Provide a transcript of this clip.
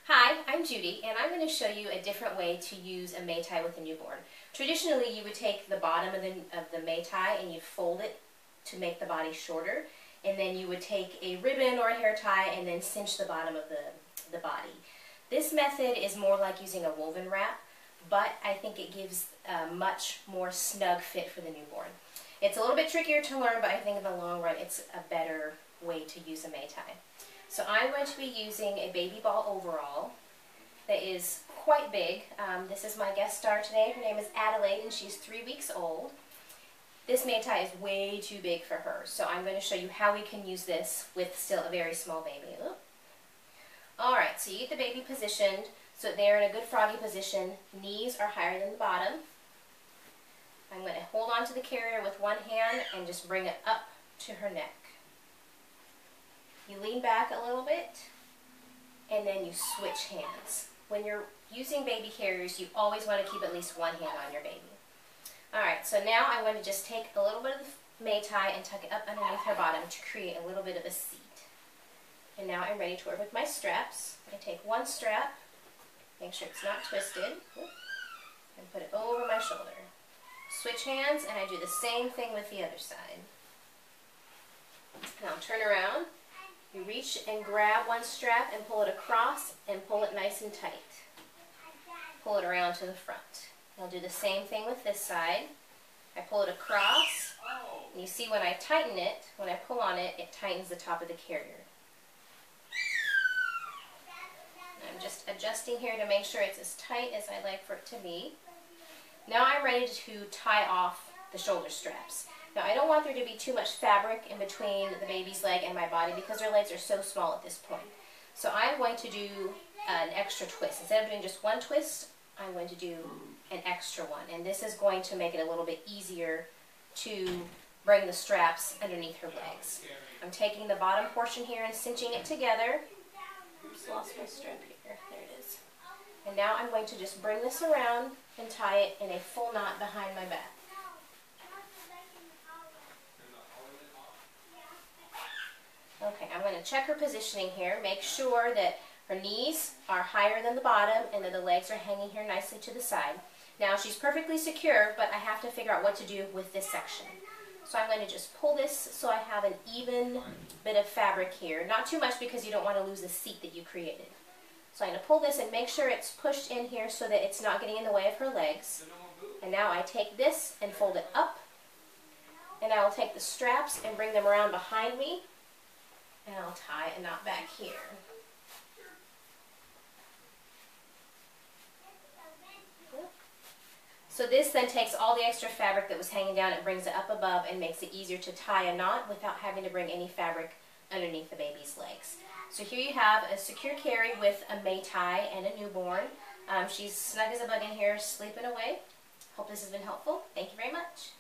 Hi, I'm Judy, and I'm going to show you a different way to use a May tie with a newborn. Traditionally, you would take the bottom of the May tie and you'd fold it to make the body shorter, and then you would take a ribbon or a hair tie and then cinch the bottom of the body. This method is more like using a woven wrap, but I think it gives a much more snug fit for the newborn. It's a little bit trickier to learn, but I think in the long run it's a better way to use a May tie. So I'm going to be using a baby ball overall that is quite big. This is my guest star today. Her name is Adelaide and she's 3 weeks old. This May tie is way too big for her, so I'm going to show you how we can use this with still a very small baby. Alright, so you get the baby positioned so they're in a good froggy position. Knees are higher than the bottom. I'm going to hold on to the carrier with one hand and just bring it up to her neck. You lean back a little bit, and then you switch hands. When you're using baby carriers, you always want to keep at least one hand on your baby. Alright, so now I'm going to just take a little bit of the May tie and tuck it up underneath her bottom to create a little bit of a seat. And now I'm ready to work with my straps. I take one strap, make sure it's not twisted, and put it over my shoulder. Switch hands, and I do the same thing with the other side. Now turn around. You reach and grab one strap and pull it across and pull it nice and tight. Pull it around to the front. I'll do the same thing with this side. I pull it across, and you see when I tighten it, when I pull on it, it tightens the top of the carrier. I'm just adjusting here to make sure it's as tight as I like for it to be. Now I'm ready to tie off the shoulder straps. Now I don't want there to be too much fabric in between the baby's leg and my body because their legs are so small at this point. So I'm going to do an extra twist. Instead of doing just one twist, I'm going to do an extra one. And this is going to make it a little bit easier to bring the straps underneath her legs. I'm taking the bottom portion here and cinching it together. Oops, lost my strap here. There it is. And now I'm going to just bring this around and tie it in a full knot behind my back. Okay, I'm going to check her positioning here, make sure that her knees are higher than the bottom and that the legs are hanging here nicely to the side. Now she's perfectly secure, but I have to figure out what to do with this section. So I'm going to just pull this so I have an even bit of fabric here. Not too much because you don't want to lose the seat that you created. So I'm going to pull this and make sure it's pushed in here so that it's not getting in the way of her legs. And now I take this and fold it up. And I will take the straps and bring them around behind me. And I'll tie a knot back here. So this then takes all the extra fabric that was hanging down and brings it up above and makes it easier to tie a knot without having to bring any fabric underneath the baby's legs. So here you have a secure carry with a May tie and a newborn. She's snug as a bug in here, sleeping away. Hope this has been helpful. Thank you very much.